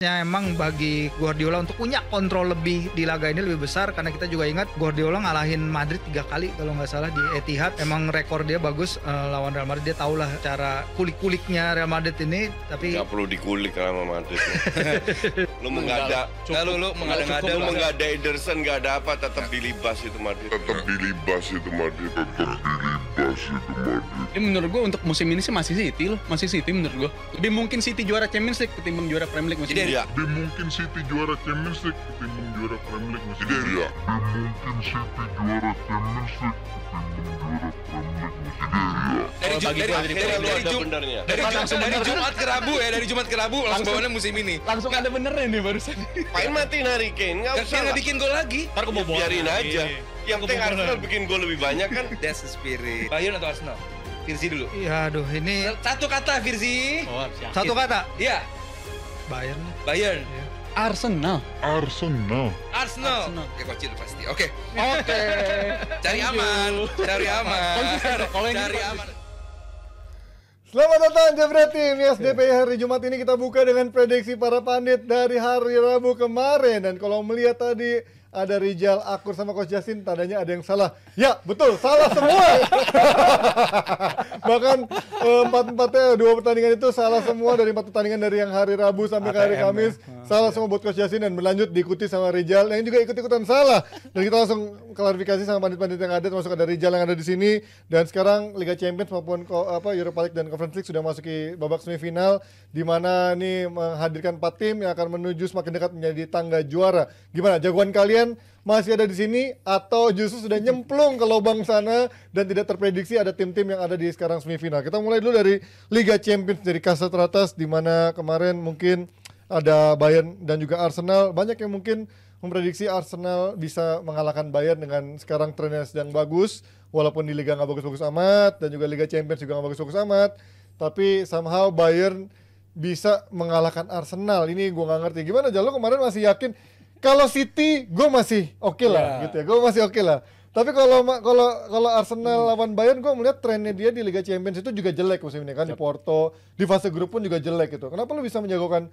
Ya emang bagi Guardiola untuk punya kontrol lebih di laga ini lebih besar, karena kita juga ingat Guardiola ngalahin Madrid 3 kali kalau nggak salah di Etihad. Emang rekor dia bagus lawan Real Madrid, dia tahulah cara kulik-kuliknya Real Madrid ini. Tapi nggak perlu dikulik sama Madrid. Lu mengada, lu mengada Ederson, nggak ada apa, tetap dilibas itu Madrid. Ini menurut gue untuk musim ini sih masih City loh, masih City menurut gue. Lebih mungkin City juara Champions League ketimbang juara Premier League musim ini. Lebih mungkin City juara Champions League ketimbang juara Premier League musim ini. Lebih mungkin City juara Champions League ketimbang juara Premier League musim ini. Dari Jumat ke Rabu ya, dari Jumat ke Rabu langsung bawaannya musim ini. Langsung ada benernya nih barusan. Main matiin Harry Kane, nggak usah Nggak bikin gol lagi. Ntar kebobolan. biarin aja. Yang penting Arsenal bikin gol lebih banyak kan. That's the spirit. Bayern atau Arsenal? Virzi dulu. iya aduh ini Satu kata Virzi. Oh, siap. satu kata Iya, Bayern. Bayern. Arsenal. Arsenal. Arsenal. Ya kocil pasti. Oke. Oke. Cari aman. Cari aman. Kalau yang Cari ini aman. Selamat datang Jebret Team. YSDPI hari Jumat ini kita buka dengan prediksi para pandit dari hari Rabu kemarin. Dan kalau melihat tadi ada Rijal, Akur sama Coach Justin, tandanya ada yang salah. Ya betul, salah semua. Bahkan empat-empatnya 2 pertandingan itu salah semua, dari 4 pertandingan dari yang hari Rabu sampai ke hari Kamis. Salah semua buat Coach Justin, dan berlanjut diikuti sama Rijal yang juga ikut-ikutan salah. Dan kita langsung klarifikasi sama pandit-pandit yang ada, termasuk ada Rijal yang ada di sini. Dan sekarang Liga Champions maupun Europa League dan Conference League sudah masuki babak semifinal, di mana nih menghadirkan 4 tim yang akan menuju semakin dekat menjadi tangga juara. Gimana jagoan kalian? Masih ada di sini atau justru sudah nyemplung ke lubang sana dan tidak terprediksi ada tim-tim yang ada di sekarang semifinal? Kita mulai dulu dari Liga Champions, dari kasta teratas, di mana kemarin mungkin ada Bayern dan juga Arsenal. Banyak yang mungkin memprediksi Arsenal bisa mengalahkan Bayern dengan sekarang trennya sedang bagus, walaupun di Liga nggak bagus-bagus amat, dan juga Liga Champions juga nggak bagus-bagus amat. Tapi somehow Bayern bisa mengalahkan Arsenal. Ini gue nggak ngerti. Gimana Jalo, kemarin masih yakin? Kalau City gue masih oke lah, gitu ya. Gue masih oke lah. Tapi kalau Arsenal lawan Bayern, gue melihat trennya dia di Liga Champions itu juga jelek musim ini kan. Di Porto, di fase grup pun juga jelek gitu. Kenapa lu bisa menjagokan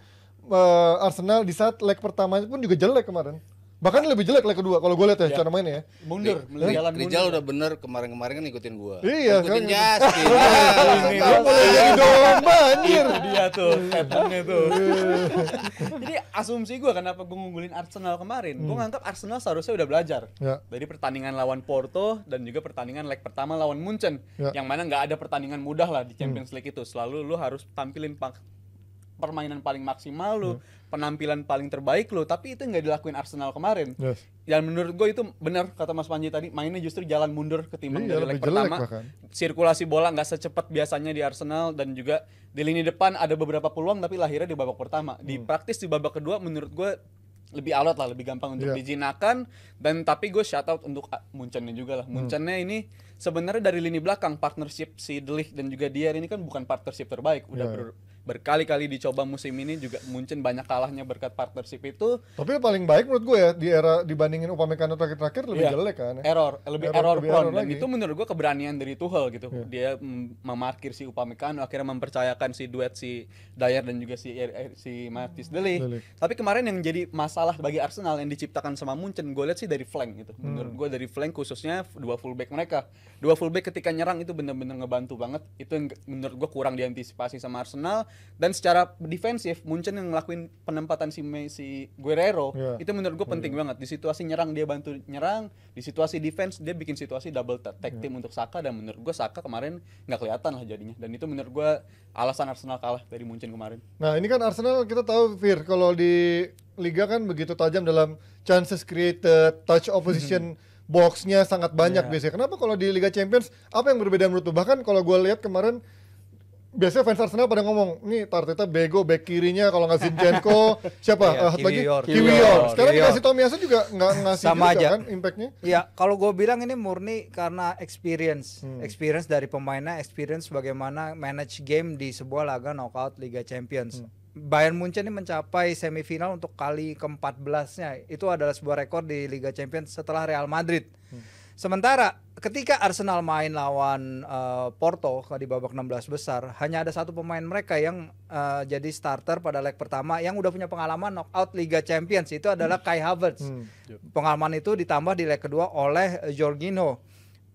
Arsenal di saat leg pertamanya pun juga jelek kemarin? Bahkan lebih jelek leg kedua kalau gue lihat ya cara mainnya ya. mundur, jalan mundur. Rijal udah bener kemarin kan ngikutin gua. Iya, ngikutin kan. Justin. Lu boleh jadi domba anjir. Itu dia tuh, patternnya tuh. Jadi asumsi gue kenapa gue ngunggulin Arsenal kemarin, gue nganggap Arsenal seharusnya udah belajar dari pertandingan lawan Porto dan juga pertandingan leg pertama lawan Munchen, yang mana nggak ada pertandingan mudah lah di Champions League itu. Selalu lu harus tampilin permainan paling maksimal lu, penampilan paling terbaik lu, tapi itu nggak dilakuin Arsenal kemarin. Dan menurut gue itu benar kata Mas Panji tadi, mainnya justru jalan mundur ketimbang dari leg pertama. Sirkulasi bola nggak secepat biasanya di Arsenal, dan juga di lini depan ada beberapa peluang tapi lahirnya di babak pertama. Di praktis di babak kedua menurut gue lebih alot lah, lebih gampang untuk dijinakan. Dan tapi gue shout out untuk Munchennya juga lah. Munchennya ini sebenarnya dari lini belakang partnership si De Ligt dan juga Dier ini kan bukan partnership terbaik. Udah berkali-kali dicoba musim ini juga Munchen banyak kalahnya berkat partnership itu. Tapi paling baik menurut gue ya di era dibandingin Upamecano terakhir lebih jelek kan. Lebih error prone, dan itu menurut gue keberanian dari Tuchel gitu. Dia memarkir si Upamecano, akhirnya mempercayakan si duet si Dier dan juga si Mathis De Ligt. Tapi kemarin yang jadi masalah bagi Arsenal yang diciptakan sama Munchen, gue lihat sih dari flank gitu. Menurut gue dari flank, khususnya 2 fullback mereka. 2 fullback ketika nyerang itu benar-benar ngebantu banget. Itu yang menurut gue kurang diantisipasi sama Arsenal. Dan secara defensif, Munchen yang ngelakuin penempatan si Guerrero itu menurut gue penting banget. Di situasi nyerang dia bantu nyerang, di situasi defense dia bikin situasi double tag team untuk Saka, dan menurut gue Saka kemarin nggak kelihatan lah jadinya. Dan itu menurut gue alasan Arsenal kalah dari Munchen kemarin. Nah ini kan Arsenal kita tahu Fir, kalau di Liga kan begitu tajam dalam chances created, touch opposition box-nya sangat banyak biasanya. Kenapa kalau di Liga Champions apa yang berbeda menurut lu? Bahkan kalau gue lihat kemarin biasanya fans Arsenal pada ngomong, nih Arteta bego back kirinya kalau nggak Zinchenko, siapa? Kiwior. Sekarang dikasih Tomiyasu juga nggak ngasih sama juga aja kan impactnya? Iya, kalau gue bilang ini murni karena experience dari pemainnya, experience bagaimana manage game di sebuah laga knockout Liga Champions. Bayern Munchen ini mencapai semifinal untuk kali ke-14-nya. Itu adalah sebuah rekor di Liga Champions setelah Real Madrid. Sementara ketika Arsenal main lawan Porto di babak 16 besar, hanya ada satu pemain mereka yang jadi starter pada leg pertama yang udah punya pengalaman knockout Liga Champions, itu adalah Kai Havertz. Pengalaman itu ditambah di leg kedua oleh Jorginho.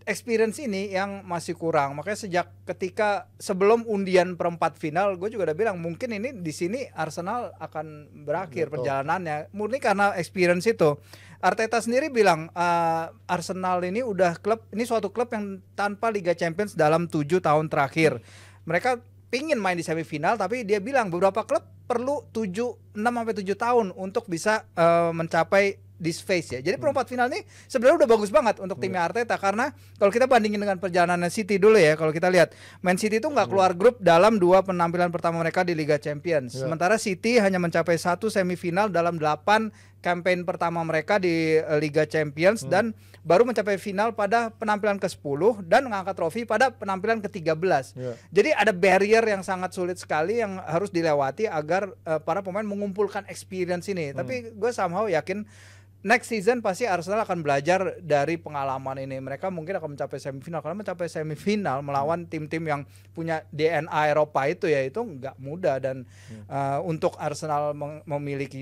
Experience ini yang masih kurang, makanya sejak ketika sebelum undian perempat final, gue juga udah bilang mungkin ini di sini Arsenal akan berakhir perjalanannya, murni karena experience itu. Arteta sendiri bilang Arsenal ini suatu klub yang tanpa Liga Champions dalam 7 tahun terakhir. Mereka pingin main di semifinal, tapi dia bilang beberapa klub perlu 6 sampai 7 tahun untuk bisa mencapai this phase ya. Jadi perempat final ini sebenarnya udah bagus banget untuk timnya Arteta, karena kalau kita bandingin dengan perjalanan City dulu ya, kalau kita lihat Man City itu nggak keluar grup dalam 2 penampilan pertama mereka di Liga Champions. Sementara City hanya mencapai 1 semifinal dalam 8 campaign pertama mereka di Liga Champions dan baru mencapai final pada penampilan ke-10 dan mengangkat trofi pada penampilan ke-13. Jadi ada barrier yang sangat sulit sekali yang harus dilewati agar para pemain mengumpulkan experience ini. Tapi gue somehow yakin next season pasti Arsenal akan belajar dari pengalaman ini. Mereka mungkin akan mencapai semifinal, karena mencapai semifinal melawan tim-tim yang punya DNA Eropa itu ya, itu nggak mudah. Dan untuk Arsenal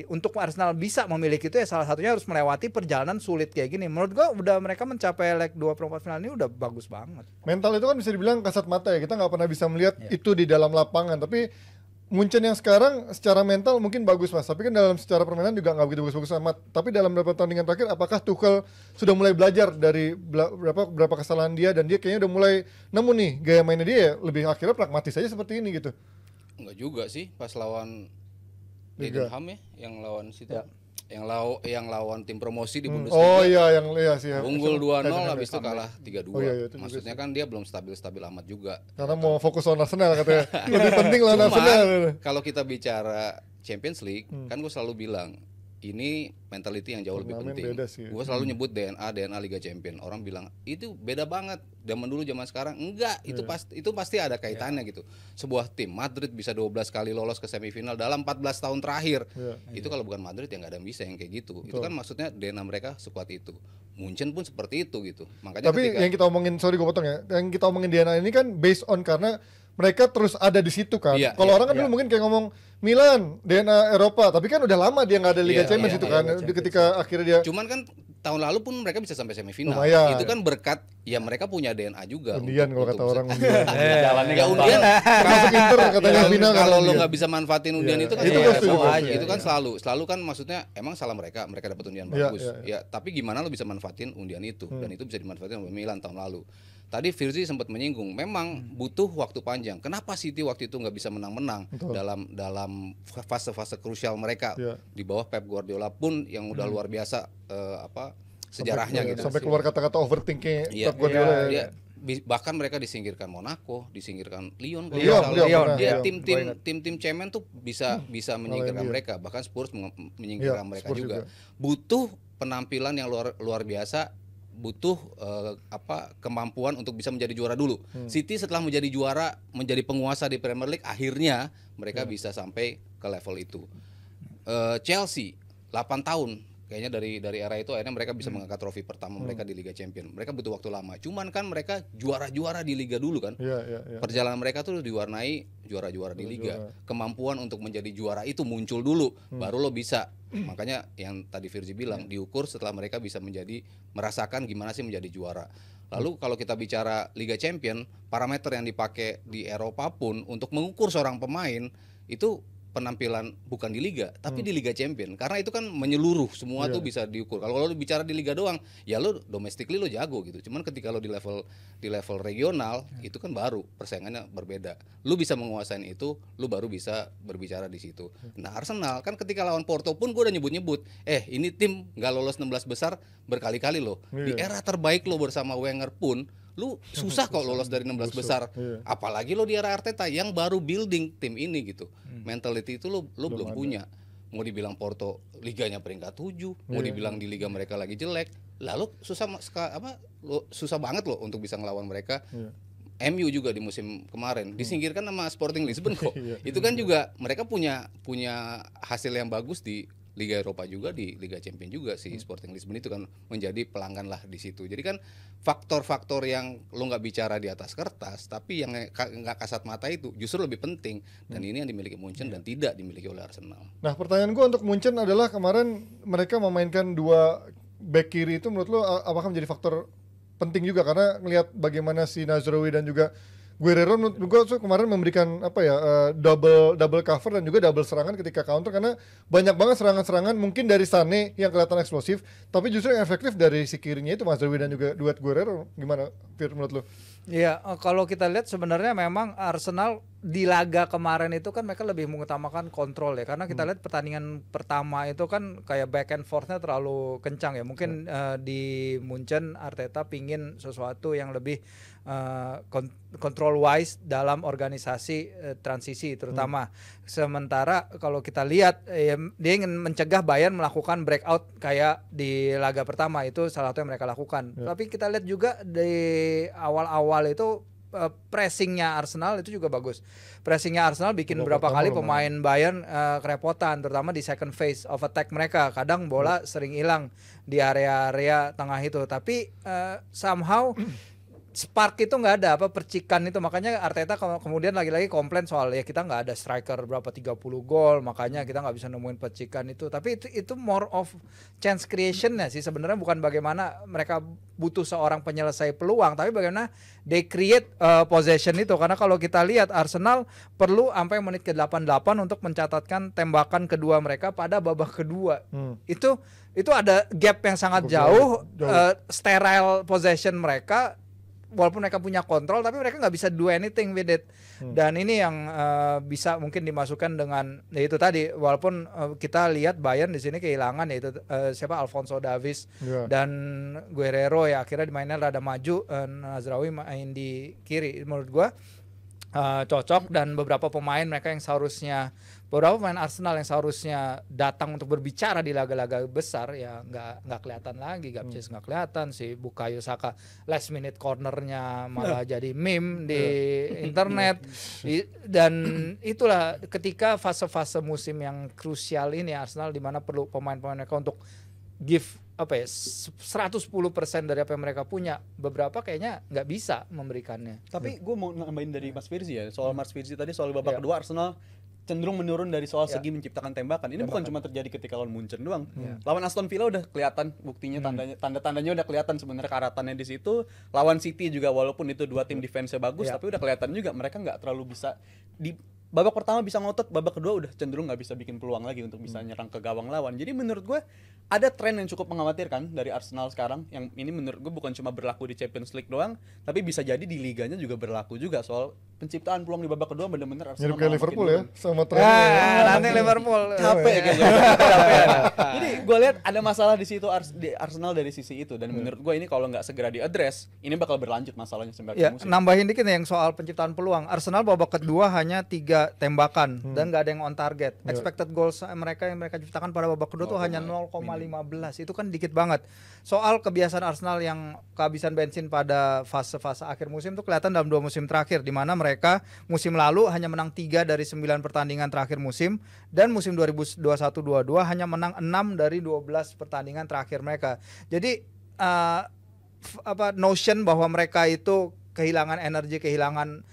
untuk Arsenal bisa memiliki itu ya salah satunya harus melewati perjalanan sulit kayak gini. Menurut gua udah mereka mencapai leg 2 perempat final ini udah bagus banget. Mental itu kan bisa dibilang kasat mata ya, kita nggak pernah bisa melihat itu di dalam lapangan, tapi Munchen yang sekarang secara mental mungkin bagus Mas, tapi kan dalam secara permainan juga nggak begitu bagus-bagus amat. Tapi dalam beberapa pertandingan terakhir, apakah Tuchel sudah mulai belajar dari berapa kesalahan dia, dan dia kayaknya udah mulai nemu nih gaya mainnya dia ya, lebih akhirnya pragmatis aja seperti ini gitu? Enggak juga sih, pas lawan Tottenham ya, yang lawan situ. Yang lawan tim promosi di Bundesliga. Oh iya, sih. Unggul 2-0 habis itu kalah 3-2. Maksudnya kan dia belum stabil amat juga. Karena mau fokus lawan Arsenal katanya. Lebih penting lawan Arsenal. Kalau kita bicara Champions League, kan gue selalu bilang ini mentality yang jauh lebih penting. Gue selalu nyebut DNA Liga Champion. Orang bilang itu beda banget zaman dulu zaman sekarang. Enggak, itu pasti ada kaitannya gitu. Sebuah tim Madrid bisa 12 kali lolos ke semifinal dalam 14 tahun terakhir. Itu kalau bukan Madrid ya nggak ada yang bisa yang kayak gitu. Itu kan maksudnya DNA mereka sekuat itu. Munchen pun seperti itu gitu. Makanya tapi yang kita omongin, sorry gue potong ya, yang kita omongin DNA ini kan based on karena mereka terus ada di situ kan. Kalau orang kan dulu mungkin kayak ngomong Milan DNA Eropa, tapi kan udah lama dia nggak ada Liga Champions itu kan. Ketika akhirnya dia. Cuman kan tahun lalu pun mereka bisa sampai semifinal. Itu kan berkat ya mereka punya DNA juga. Undian kalau kata orang undian. Jalannya ya undian. Masuk Inter katanya final. Kalau lo nggak bisa manfaatin undian itu kan itu kan selalu kan maksudnya emang salah mereka dapat undian bagus. Ya tapi gimana lo bisa manfaatin undian itu, dan itu bisa dimanfaatin oleh Milan tahun lalu. Tadi Virzi sempat menyinggung, memang butuh waktu panjang. Kenapa City waktu itu nggak bisa menang-menang dalam fase-fase krusial mereka di bawah Pep Guardiola pun yang udah luar biasa sejarahnya gitu. Sampai keluar kata-kata overthinking Pep Guardiola. Bahkan mereka disingkirkan Monaco, disingkirkan Lyon. Tim cemen tuh bisa menyingkirkan mereka. Bahkan Spurs menyingkirkan mereka juga. Butuh penampilan yang luar biasa. Butuh kemampuan untuk bisa menjadi juara dulu. City setelah menjadi juara, menjadi penguasa di Premier League, akhirnya mereka bisa sampai ke level itu. Chelsea 8 tahun kayaknya dari era itu akhirnya mereka bisa mengangkat trofi pertama mereka di Liga Champions. Mereka butuh waktu lama. Cuman kan mereka juara-juara di liga dulu kan. Perjalanan mereka tuh diwarnai juara-juara di liga. Kemampuan untuk menjadi juara itu muncul dulu, baru lo bisa. Makanya yang tadi Virzi bilang diukur setelah mereka bisa merasakan gimana sih menjadi juara. Lalu kalau kita bicara Liga Champion, parameter yang dipakai di Eropa pun untuk mengukur seorang pemain itu penampilan bukan di liga tapi di Liga Champion, karena itu kan menyeluruh semua tuh bisa diukur. Kalau lo bicara di liga doang ya lo domestically lo jago gitu, cuman ketika lo di level regional itu kan baru persaingannya berbeda. Lo bisa menguasain itu, lo baru bisa berbicara di situ. Nah Arsenal kan ketika lawan Porto pun gue udah nyebut ini tim nggak lolos 16 besar berkali-kali lo. Di era terbaik lo bersama Wenger pun lu susah kok lolos dari 16 besar. Apalagi lo di era Arteta yang baru building tim ini gitu. Mentality itu lo belum punya. Mau dibilang Porto liganya peringkat 7, mau dibilang di liga mereka lagi jelek, lalu susah banget lo untuk bisa ngelawan mereka. MU juga di musim kemarin disingkirkan sama Sporting Lisbon kok. Itu kan juga mereka punya hasil yang bagus di Liga Eropa juga, di Liga Champions juga si Sporting Lisbon itu kan menjadi pelanggan lah di situ. Jadi kan faktor-faktor yang lo nggak bicara di atas kertas, tapi yang nggak kasat mata itu justru lebih penting. Dan ini yang dimiliki Munchen dan tidak dimiliki oleh Arsenal. Nah, pertanyaan gue untuk Munchen adalah kemarin mereka memainkan 2 back kiri itu menurut lo apakah menjadi faktor penting juga, karena ngelihat bagaimana si Nazraoui dan juga Guerrero menurut gue kemarin memberikan double cover dan juga double serangan ketika counter, karena banyak banget serangan-serangan mungkin dari Sané yang kelihatan eksplosif, tapi justru yang efektif dari si kirinya itu Mazraoui dan juga duet Guerrero. Gimana Fir menurut lo? Iya, kalau kita lihat sebenarnya memang Arsenal di laga kemarin itu kan mereka lebih mengutamakan kontrol ya, karena kita lihat pertandingan pertama itu kan kayak back and forth-nya terlalu kencang ya. Mungkin di Munchen Arteta pingin sesuatu yang lebih control wise dalam organisasi transisi terutama. Sementara kalau kita lihat dia ingin mencegah Bayern melakukan breakout kayak di laga pertama, itu salah satu yang mereka lakukan. Tapi kita lihat juga di awal-awal itu pressingnya Arsenal itu juga bagus. Pressingnya Arsenal bikin berapa kali pemain Bayern kerepotan, terutama di second phase of attack mereka. Kadang bola sering hilang di area-area tengah itu. Tapi somehow spark itu nggak ada, percikan itu. Makanya Arteta kemudian lagi-lagi komplain soal ya kita nggak ada striker berapa 30 gol, makanya kita nggak bisa nemuin percikan itu. Tapi itu more of chance creation ya sih sebenarnya, bukan bagaimana mereka butuh seorang penyelesai peluang, tapi bagaimana they create possession itu. Karena kalau kita lihat Arsenal perlu sampai menit ke-88 untuk mencatatkan tembakan kedua mereka pada babak kedua. Itu ada gap yang sangat jauh. Sterile possession mereka, walaupun mereka punya kontrol, tapi mereka nggak bisa do anything with it. Dan ini yang bisa mungkin dimasukkan dengan ya itu tadi, walaupun kita lihat Bayern di sini kehilangan yaitu Alphonso Davies dan Guerrero ya, akhirnya dimainnya rada maju, Nazraoui main di kiri. Menurut gua cocok, dan beberapa pemain Arsenal yang seharusnya datang untuk berbicara di laga-laga besar ya nggak kelihatan lagi. Gapjes nggak kelihatan, si Bukayo Saka last minute cornernya malah jadi meme di internet. Dan itulah ketika fase-fase musim yang krusial ini Arsenal, di mana perlu pemain-pemain mereka untuk give 110% dari apa yang mereka punya, beberapa kayaknya nggak bisa memberikannya. Tapi gue mau nambahin dari Mas Firzi ya, soal Mas Firzi tadi soal babak kedua Arsenal cenderung menurun dari soal segi menciptakan tembakan. Ini bukan cuma terjadi ketika lawan Munchen doang. Lawan Aston Villa udah kelihatan buktinya, tanda-tandanya udah kelihatan sebenarnya karatannya di situ. Lawan City juga, walaupun itu dua tim defense-nya bagus, tapi udah kelihatan juga mereka nggak terlalu bisa di babak pertama bisa ngotot, babak kedua udah cenderung nggak bisa bikin peluang lagi untuk bisa nyerang ke gawang lawan. Jadi menurut gue ada tren yang cukup mengkhawatirkan dari Arsenal sekarang, yang ini menurut gue bukan cuma berlaku di Champions League doang, tapi bisa jadi di liganya juga berlaku juga. Soal penciptaan peluang di babak kedua bener-bener Arsenal mirip kayak Liverpool ya, sama tren. Nanti Liverpool capek kayaknya. Jadi gue lihat ada masalah di situ di Arsenal dari sisi itu, dan menurut gue ini kalau nggak segera diadres, ini bakal berlanjut masalahnya sampai akhir musim. Nambahin dikit yang soal penciptaan peluang, Arsenal babak kedua hanya 3 tembakan dan nggak ada yang on target. Expected goals mereka yang mereka ciptakan pada babak kedua tuh hanya 0,15. Itu kan dikit banget. Soal kebiasaan Arsenal yang kehabisan bensin pada fase-fase akhir musim tuh kelihatan dalam 2 musim terakhir, di mana mereka musim lalu hanya menang 3 dari 9 pertandingan terakhir musim, dan musim 2021-22 hanya menang 6 dari 12 pertandingan terakhir mereka. Jadi notion bahwa mereka itu kehilangan energi, kehilangan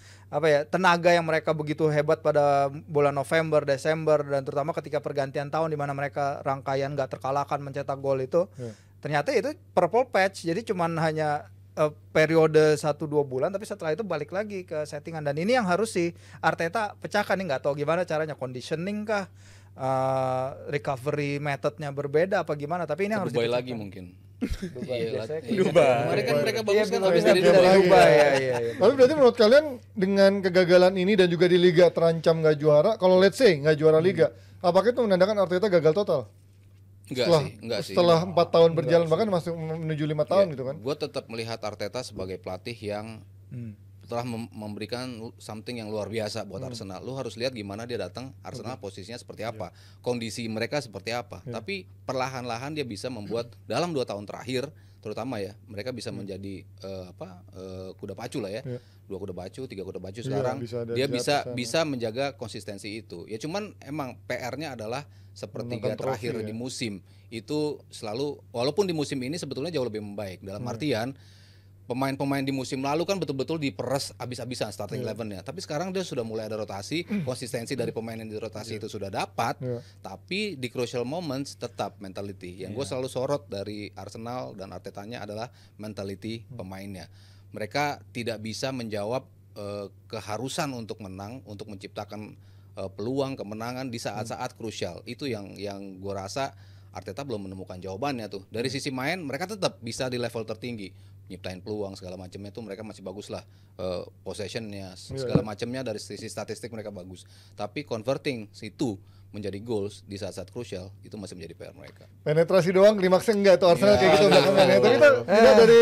tenaga yang mereka begitu hebat pada bulan November, Desember, dan terutama ketika pergantian tahun di mana mereka rangkaian gak terkalahkan mencetak gol itu, ternyata itu purple patch. Jadi cuman hanya periode 1-2 bulan, tapi setelah itu balik lagi ke settingan. Dan ini yang harus si Arteta pecahkan nih, nggak tahu gimana caranya, conditioning kah, recovery methodnya berbeda apa gimana, tapi ini yang harus dipecahkan lagi mungkin. Dubai. Kemarin kan mereka bagus kan habis dari Dubai. Tapi berarti menurut kalian dengan kegagalan ini dan juga di Liga terancam nggak juara, kalau let's say nggak juara Liga, apakah itu menandakan Arteta gagal total? Enggak sih. Setelah 4 tahun berjalan, bahkan masuk menuju 5 tahun gitu kan. Gue tetap melihat Arteta sebagai pelatih yang telah memberikan something yang luar biasa buat Arsenal. Lu harus lihat gimana dia datang, Arsenal posisinya seperti apa, kondisi mereka seperti apa. Tapi perlahan-lahan dia bisa membuat dalam 2 tahun terakhir terutama ya, mereka bisa menjadi kuda pacu lah ya. 2 kuda pacu, 3 kuda pacu sekarang. Dia bisa menjaga konsistensi itu. Ya cuman emang PR-nya adalah sepertiga terakhir di musim. Itu selalu, walaupun di musim ini sebetulnya jauh lebih membaik. Dalam artian pemain-pemain di musim lalu kan betul-betul diperes abis-abisan starting 11-nya. Tapi sekarang dia sudah mulai ada rotasi, konsistensi dari pemain yang dirotasi itu sudah dapat. Tapi di crucial moments tetap mentality. Yang gue selalu sorot dari Arsenal dan Artetanya adalah mentality pemainnya. Mereka tidak bisa menjawab keharusan untuk menang, untuk menciptakan peluang kemenangan di saat-saat krusial. Itu yang gue rasa Arteta belum menemukan jawabannya tuh. Dari sisi main mereka tetap bisa di level tertinggi, nyiptain peluang segala macamnya tuh mereka masih bagus lah, possessionnya segala macamnya dari sisi statistik mereka bagus. Tapi converting situ menjadi goals di saat-saat krusial itu masih menjadi PR mereka. Penetrasi doang, klimaksnya enggak tuh Arsenal kayak gitu belakangan. Tapi kita dari